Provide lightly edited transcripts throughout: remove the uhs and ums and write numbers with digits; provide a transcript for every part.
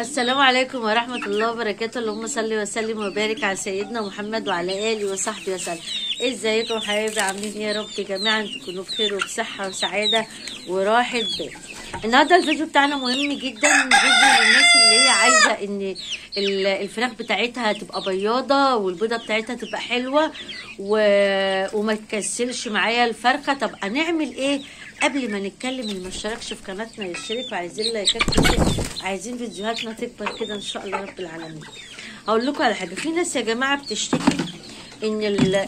السلام عليكم ورحمة الله وبركاته. اللهم صل وسلم وبارك على سيدنا محمد وعلى آله وصحبه وسلم. ازيكم حبايبي؟ عاملين ايه؟ يا رب جميعا تكونوا بخير وبصحة وسعادة وراحة بال. النهارده الفيديو بتاعنا مهم جدا، فيديو للناس اللي هي عايزة ان الفراخ بتاعتها تبقى بياضة والبيضة بتاعتها تبقى حلوة وما تكسلش معايا الفرخة. طب هنعمل ايه؟ قبل ما نتكلم، اللي ما اشتركش في قناتنا يشترك، وعايزين لايكات كتير، عايزين فيديوهاتنا تكبر كده ان شاء الله رب العالمين. هقول لكم على حاجه، في ناس يا جماعه بتشتكي ان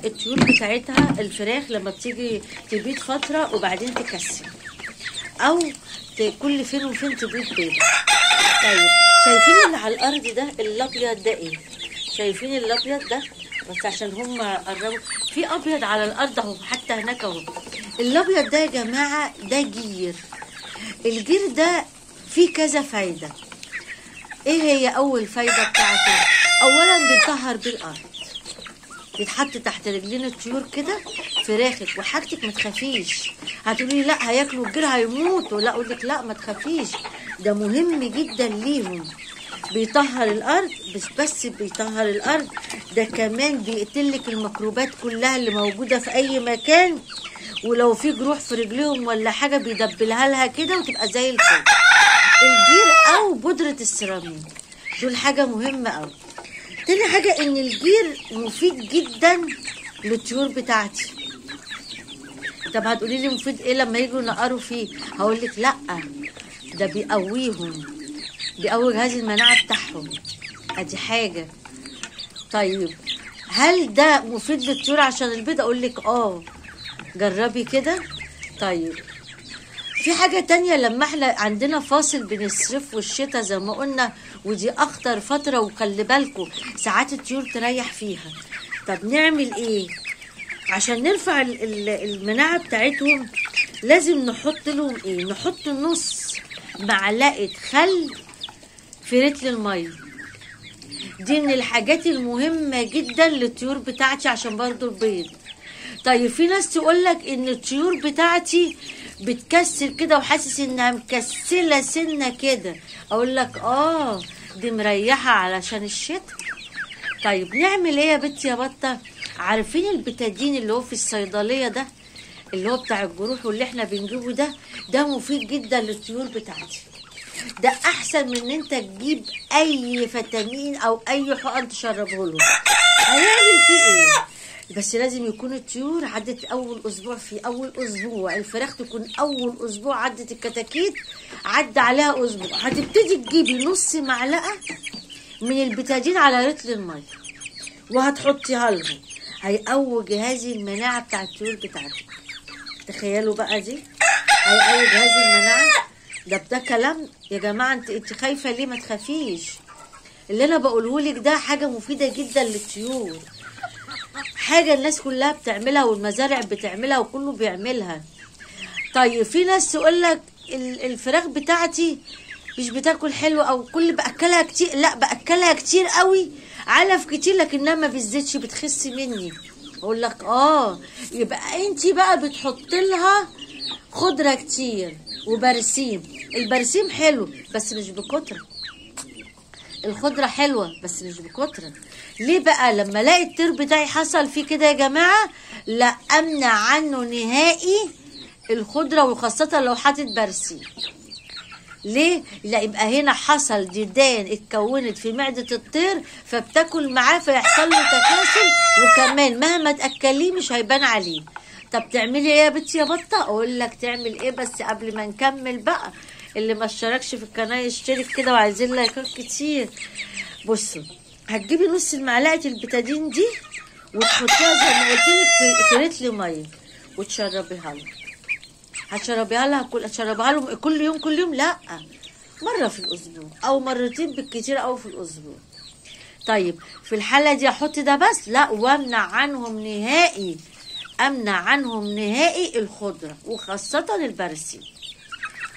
الطيور بتاعتها الفراخ لما بتيجي تبيض فتره وبعدين تكسل، او كل فين وفين تبيض بيضه. طيب شايفين اللي على الارض ده الابيض ده ايه؟ شايفين الابيض ده؟ بس عشان هم قربوا في ابيض على الارض اهو، حتى هناك اهو. الابيض ده يا جماعه ده جير. الجير ده فيه كذا فايده. ايه هي اول فايده بتاعته؟ اولا بيطهر بيه الارض، بيتحط تحت رجلين الطيور كده. فراخك وحاجتك ما تخافيش. هتقولي لا هياكلوا الجير هيموتوا، لا اقول لك لا ما تخافيش، ده مهم جدا ليهم. بيطهر الارض، بس بيطهر الارض ده كمان بيقتلك الميكروبات كلها اللي موجوده في اي مكان، ولو في جروح في رجليهم ولا حاجه بيدبلها لها كده وتبقى زي الفل. الجير او بودره السيراميك دول حاجه مهمه قوي. تاني حاجه ان الجير مفيد جدا للطيور بتاعتي. طب هتقولي لي مفيد ايه لما يجوا ينقروا فيه؟ هقول لك لا، ده بيقويهم، بيقوي جهاز المناعه بتاعهم، ادي حاجه. طيب هل ده مفيد للطيور عشان البيض؟ اقول لك جربي كده. طيب في حاجة تانية، لما احنا عندنا فاصل بين الصيف والشتاء زي ما قلنا، ودي اخطر فترة، وخلي بالكم ساعات الطيور تريح فيها. طب نعمل ايه عشان نرفع المناعة بتاعتهم؟ لازم نحط لهم ايه؟ نحط نص معلقة خل في رتل المية. دي من الحاجات المهمة جدا للطيور بتاعتي عشان برضو البيض. طيب في ناس تقولك ان الطيور بتاعتي بتكسل كده وحاسس انها مكسله سنه كده. اقول لك دي مريحه علشان الشتاء. طيب نعمل ايه يا بنتي يا بطه؟ عارفين البتادين اللي هو في الصيدليه ده، اللي هو بتاع الجروح واللي احنا بنجيبه ده مفيد جدا للطيور بتاعتي. ده احسن من ان انت تجيب اي فيتامين او اي حقن تشربه له. هنعمل فيه ايه؟ بس لازم يكون الطيور عدت اول اسبوع. في اول اسبوع الفراخ تكون اول اسبوع عدت الكتاكيت، عدى عليها اسبوع، هتبتدي تجيبي نص معلقه من البتادين على رتل الميه وهتحطيها لهم. هيقوي جهاز المناعه بتاع الطيور بتاعتك. تخيلوا بقى، دي هيقوي جهاز المناعه. ده كلام يا جماعه. انت خايفه ليه؟ ما تخافيش، اللي انا بقوله لك ده حاجه مفيده جدا للطيور، حاجة الناس كلها بتعملها والمزارع بتعملها وكله بيعملها. طيب في ناس تقولك الفراخ بتاعتي مش بتاكل حلو، او كل باكلها كتير. لا، باكلها كتير قوي، علف كتير، لكنها ما بتزيدش، بتخس مني. اقول لك يبقى انتي بقى بتحط لها خضرة كتير وبرسيم. البرسيم حلو بس مش بكترة، الخضرة حلوة بس مش بكترة. ليه بقى؟ لما الاقي الطير بتاعي حصل فيه كده يا جماعة، لا امنع عنه نهائي الخضرة، وخاصة لو حاطط برسيم. ليه؟ لا، يبقى هنا حصل ديدان اتكونت في معدة الطير فبتاكل معاه فيحصل له تكاسل، وكمان مهما تاكليه مش هيبان عليه. طب تعملي ايه يا بنتي يا بطة؟ اقول لك تعمل ايه، بس قبل ما نكمل بقى، اللي ما اشتركش في القناه يشترك كده، وعايزين لايكات كتير. بصوا، هتجيبي نص معلقه البتادين دي وتحطيها زي ما قلت لك في رتل ميه وتشربيها لها. هتشربيها لها كل يوم، لا، مره في الاسبوع او مرتين بالكتير او في الاسبوع. طيب في الحاله دي احط ده بس؟ لا، وامنع عنهم نهائي الخضره وخاصه البرسيم.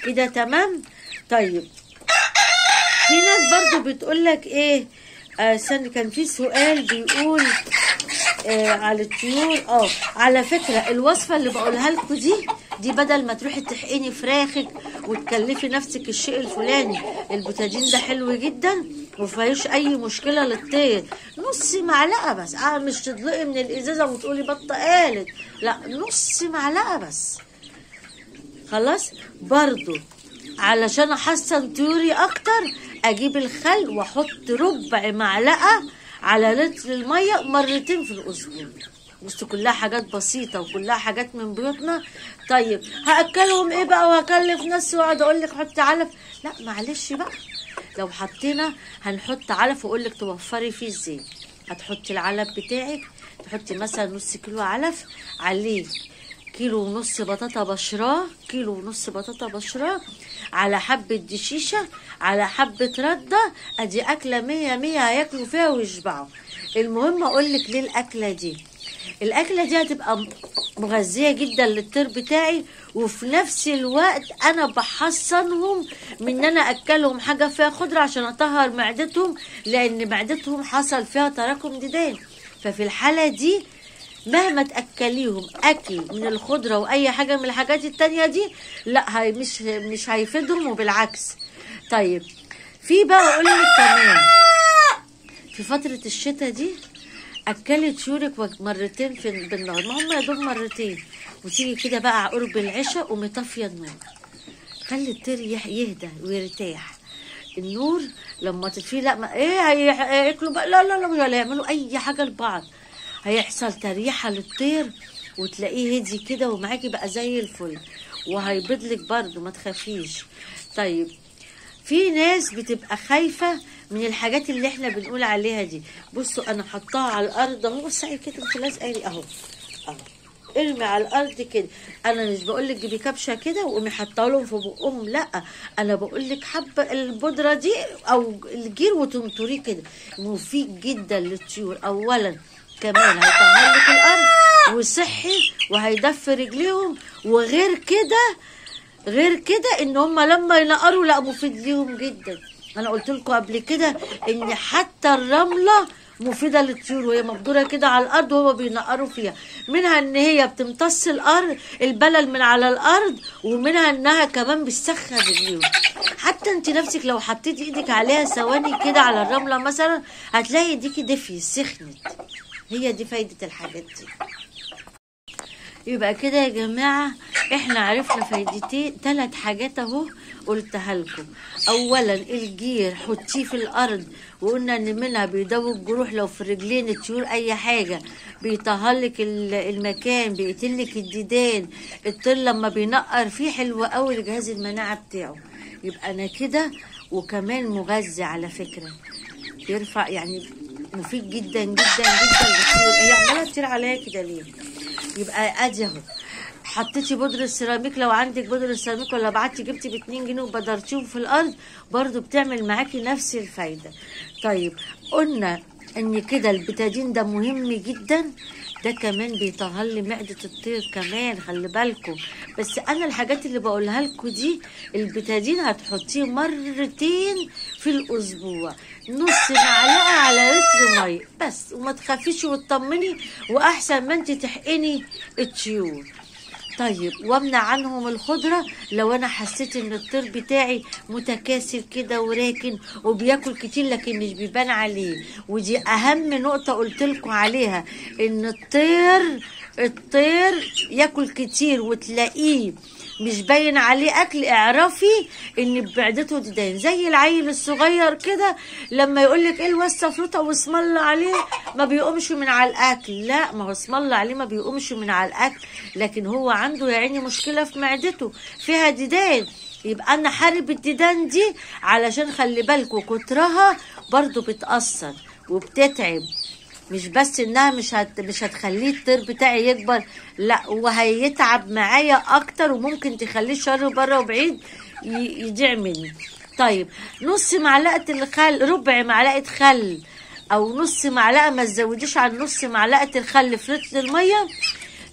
كده تمام؟ طيب في ناس برضو بتقولك ايه، كان في سؤال بيقول على الطيور. على فكره الوصفه اللي بقولها لكم دي بدل ما تروحي تحقني فراخك وتكلفي نفسك الشيء الفلاني، البوتاجين ده حلو جدا ومفيهوش اي مشكله للطير. نص معلقه بس، مش تطلقي من الازازه وتقولي بطه قالت، لا نص معلقه بس خلاص. برضو علشان احسن طيوري اكتر اجيب الخل واحط ربع معلقه على لتر الميه مرتين في الاسبوع. بصوا كلها حاجات بسيطه وكلها حاجات من بيوتنا. طيب هاكلهم ايه بقى وهكلف نفسي واقعد اقول لك حطي علف؟ لا معلش بقى، لو حطينا هنحط علف واقول لك توفري فيه ازاي. هتحطي العلف بتاعك، تحطي مثلا نص كيلو علف، عليه كيلو ونص بطاطا بشراه، كيلو ونص بطاطا بشراه، على حبة دشيشة، على حبة ردة. ادي اكلة 100 هياكلوا فيها ويشبعوا. المهم اقولك ليه الاكلة دي. الاكلة دي هتبقى مغذية جدا للطير بتاعي، وفي نفس الوقت انا بحصنهم من ان انا اكلهم حاجة فيها خضرة عشان اطهر معدتهم، لان معدتهم حصل فيها تراكم ديدان. ففي الحالة دي مهما تاكليهم اكل من الخضره واي حاجه من الحاجات التانية دي، لا مش هيفيدهم وبالعكس. طيب في بقى اقول لك كمان في فتره الشتاء دي اكلي طيورك مرتين بالنهار، ما هم يا دوب مرتين، وتيجي كده بقى قرب العشاء قومي طافيه النور، خلي الطير يهدى ويرتاح. النور لما تطفيه لا ما هياكلوا بقى، لا ولا يعملوا اي حاجه لبعض، هيحصل تريحه للطير وتلاقيه هدي كده ومعاكي بقى زي الفل، وهيبيضلك برضو ما تخافيش. طيب في ناس بتبقى خايفه من الحاجات اللي احنا بنقول عليها دي. بصوا انا حطاها على الارض اهو، بصي كده انت لازقه لي اهو ارمي على الارض كده. انا مش بقول لك جيبي كبشه كده وقومي حاطه لهم في بقهم، لا انا بقول لك حبه البودره دي او الجير وتنطريه كده، مفيد جدا للطيور. اولا كمان هيطهر لك الارض وصحي وهيدفي رجليهم، وغير كده ان هم لما ينقروا لا مفيد ليهم جدا. انا قلت لكم قبل كده ان حتى الرمله مفيده للطيور وهي مبدوره كده على الارض وهو بينقروا فيها، منها ان هي بتمتص الارض البلل من على الارض، ومنها انها كمان بتسخن رجليهم. حتى انت نفسك لو حطيتي ايدك عليها ثواني كده على الرمله مثلا هتلاقي ايديكي دفي سخنت. هي دي فايده الحاجات دي. يبقى كده يا جماعه احنا عرفنا فايدتين 3 حاجات اهو قلتها لكم. اولا الجير حطيه في الارض، وقلنا ان منها بيداوي الجروح لو في رجلين الطيور اي حاجه، بيطهرلك المكان، بيقتلك الديدان. الطير لما بينقر فيه حلو قوي لجهاز المناعه بتاعه. يبقى انا كده، وكمان مغذي على فكره، بيرفع يعني مفيد جدا جدا جدا للطيور. هي عماله تطير عليا كده ليه؟ يبقى ادي اهو حطيتي بودره السيراميك، لو عندك بودره السيراميك ولا بعتي جبتي ب2 جنيه وبدرتيهم في الارض برضو بتعمل معاكي نفس الفايده. طيب قلنا ان كده البتادين ده مهم جدا، ده كمان بيطهر لي معده الطير كمان، خلي بالكم. بس انا الحاجات اللي بقولها لكم دي البتادين هتحطيه مرتين في الاسبوع، نص معلقه على لتر ميه بس، وما تخافيش وتطمني، واحسن ما انت تحقني الطيور. طيب وامنع عنهم الخضره لو انا حسيت ان الطير بتاعي متكاسل كده وراكن وبياكل كتير لكن مش بيبان عليه. ودي اهم نقطه قلت لكم عليها، ان الطير ياكل كتير وتلاقيه مش باين عليه اكل، اعرفي ان معدته ديدان. زي العيل الصغير كده لما يقولك ايه الوسه فروته واسم الله عليه ما بيقومش من على الاكل، لا ما هو اسم الله عليه ما بيقومش من على الاكل، لكن هو عنده يا عيني مشكله في معدته فيها ديدان. يبقى انا حارب الديدان دي، علشان خلي بالكوا كترها برضو بتاثر وبتتعب، مش بس انها مش هتخليه الطير بتاعي يكبر، لا وهيتعب معايا اكتر وممكن تخليه شر بره وبعيد يضيع مني. طيب نص معلقه الخل، ربع معلقه خل او نص معلقه، ما تزوديش عن نص معلقه الخل في لتر الميه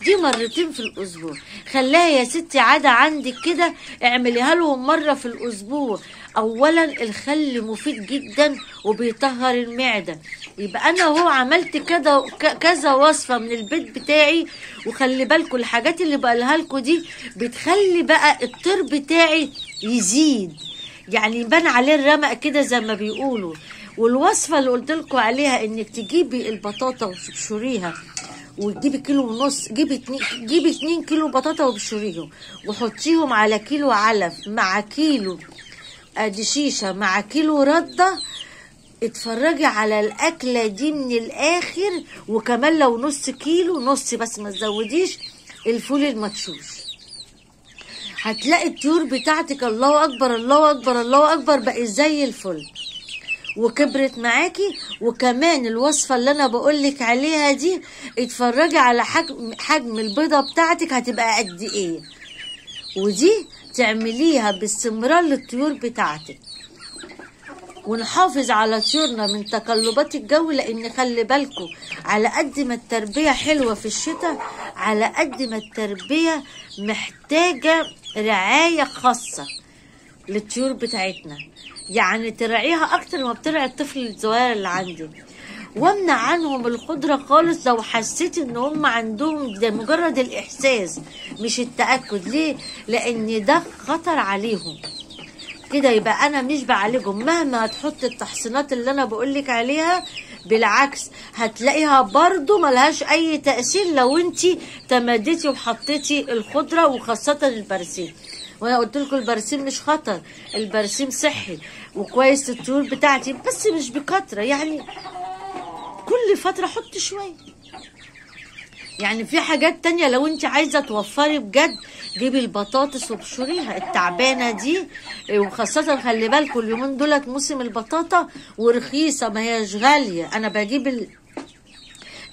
دي مرتين في الاسبوع. خليها يا ستي عاده عندك كده، اعمليها لهم مره في الاسبوع اولا الخل مفيد جدا وبيطهر المعده. يبقى انا هو عملت كذا وصفه من البيت بتاعي. وخلي بالكم الحاجات اللي بقولها لكم دي بتخلي بقى الطير بتاعي يزيد، يعني يبان عليه الرمق كده زي ما بيقولوا. والوصفه اللي قلت لكم عليها انك تجيبي البطاطا وتبشريها وتجيبي كيلو ونص، جيبي 2 كيلو بطاطا وبشريهم وحطيهم على كيلو علف مع كيلو شيشه مع كيلو رده. اتفرجي على الاكله دي من الاخر. وكمان لو نص كيلو، نص بس ما تزوديش، الفول المدشوش، هتلاقي الطيور بتاعتك الله اكبر الله اكبر الله اكبر بقت زي الفل وكبرت معاكي. وكمان الوصفه اللي انا بقولك عليها دي اتفرجي على حجم البيضه بتاعتك هتبقى قد ايه، ودي تعمليها باستمرار للطيور بتاعتك. ونحافظ على طيورنا من تقلبات الجو، لان خلي بالكم على قد ما التربيه حلوه في الشتاء على قد ما التربيه محتاجه رعايه خاصه للطيور بتاعتنا، يعني تراعيها اكتر ما بترعي الطفل الصغير اللي عندك. وامنع عنهم الخضره خالص لو حسيت ان هم عندهم، ده مجرد الاحساس مش التاكد. ليه؟ لان ده خطر عليهم كده. يبقى انا مش بعالجهم مهما هتحط التحصينات اللي انا بقولك عليها، بالعكس هتلاقيها برضو ملهاش اي تأثير لو انتي تمديتي وحطيتي الخضرة وخاصة البرسيم. وانا قلت لكم البرسيم مش خطر، البرسيم صحي وكويس للطيور بتاعتي، بس مش بكترة، يعني كل فترة حط شوية. يعني في حاجات تانية لو انت عايزة توفري بجد، جيبي البطاطس وابشريها التعبانة دي. وخاصة خلي بالكم اليومين دولت موسم البطاطا ورخيصة، ما هيش غالية. انا بجيب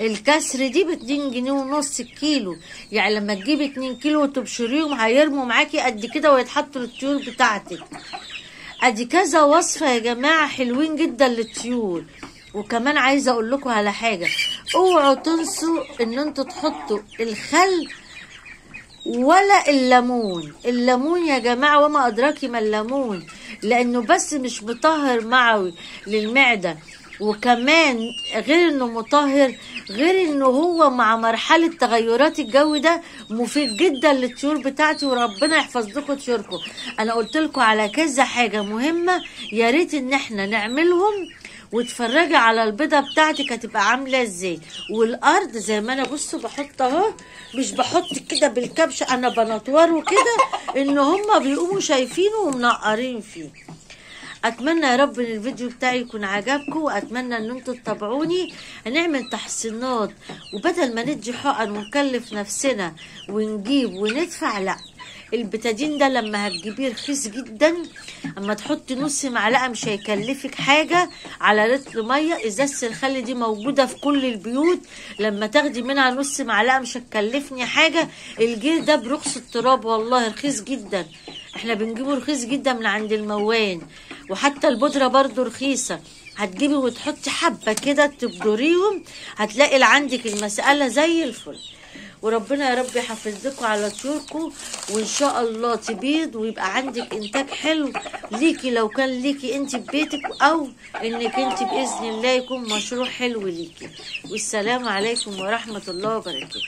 الكسر دي ب2 جنيه ونص الكيلو، يعني لما تجيبي 2 كيلو وتبشريهم هيرموا معاكي قد كده ويتحطوا للطيور بتاعتك. ادي كذا وصفة يا جماعة حلوين جدا للطيور. وكمان عايزه اقول لكم على حاجه، اوعوا تنسوا ان انتوا تحطوا الخل ولا الليمون. الليمون يا جماعه وما ادراكي ما الليمون، لانه بس مش مطهر معوي للمعده، وكمان غير انه مطهر، غير انه هو مع مرحله تغيرات الجو ده مفيد جدا للطيور بتاعتي. وربنا يحفظ لكم طيوركم. انا قلت لكم على كذا حاجه مهمه يا ريت ان احنا نعملهم، وتفرجي على البيضه بتاعتك هتبقى عامله ازاي. والارض زي ما انا بصوا بحط اهو، مش بحط كده بالكبش، انا بنطوره كده ان هما بيقوموا شايفينه ومنقرين فيه. اتمنى يا رب ان الفيديو بتاعي يكون عجبكم، واتمنى ان انتوا تتابعوني. هنعمل تحسينات، وبدل ما ندي حقن ونكلف نفسنا ونجيب وندفع، لا، البتادين ده لما هتجيبيه رخيص جدا. اما تحطي نص معلقه مش هيكلفك حاجه على لتر ميه. ازازه الخل دي موجوده في كل البيوت، لما تاخدي منها نص معلقه مش هتكلفني حاجه. الجير ده برخص التراب والله رخيص جدا، احنا بنجيبه رخيص جدا من عند الموان. وحتى البودره برضو رخيصه، هتجيبي وتحطي حبه كده تبدريهم، هتلاقي اللي عندك المساله زي الفل. وربنا يا رب يحافظ لكم على طيوركم، وان شاء الله تبيض ويبقى عندك انتاج حلو ليكي، لو كان ليكي انت ببيتك، او انك انت باذن الله يكون مشروع حلو ليكي. والسلام عليكم ورحمه الله وبركاته.